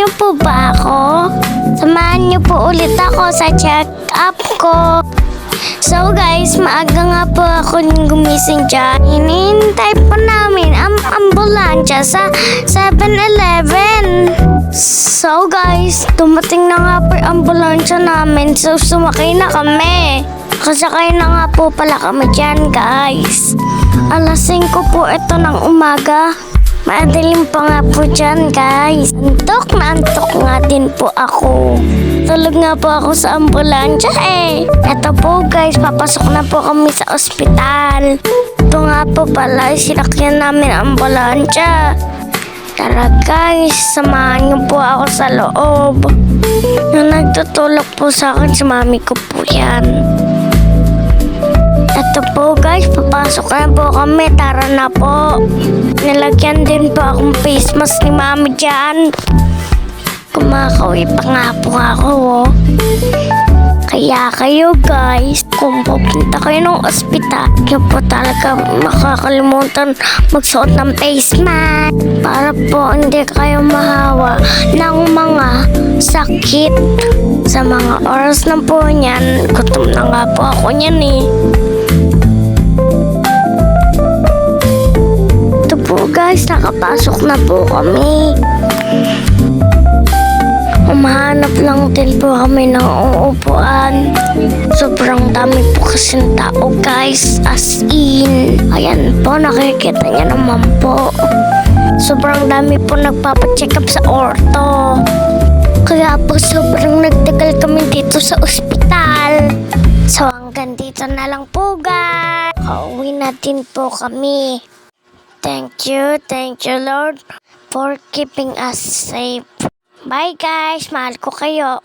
niyo po ba ako? Samahan niyo po ulit ako sa check-up ko. So guys, maaga nga po ako gumising dyan. Hinihintay po namin ang ambulansya sa 7-Eleven. So guys, dumating na nga po yung ambulansya namin. So sumakay na kami. Kasakay na nga po pala kami dyan guys. Alas 5 po ito ng umaga. Madaling pa nga po dyan guys. Antok na antok nga din po ako. Tulog nga po ako sa ambulansya eh. Eto po guys, papasok na po kami sa ospital. Ito nga po pala, sinakyan namin ang ambulansya. Tara guys, samahan niyo po ako sa loob. Nung nagtutulog po sa akin, si mami ko po yan. Ito po guys, papasok na po kami. Tara na po. Nilagyan din po akong face mask ni mami dyan. Kumakawi pa nga po ako oh. Kaya kayo guys, kung pupunta kayo ng ospital, kayo po talaga makakalimutan magsuot ng face mask para po hindi kayo mahawa ng mga sakit. Sa mga oras na po niyan, gutom na nga po ako niyan eh. Ito po guys, nakapasok na po kami. Umahanap lang din po kami ng uupuan. Sobrang dami po kasing tao guys, as in. Ayan po, nakikita niya naman po. Sobrang dami po nagpapacheck up sa orto. Kaya po sobrang nagtagal kami dito sa ospital. So hanggang dito na lang po guys. Kauwi na din po kami. Thank you Lord for keeping us safe. Bye guys, mahal ko kayo.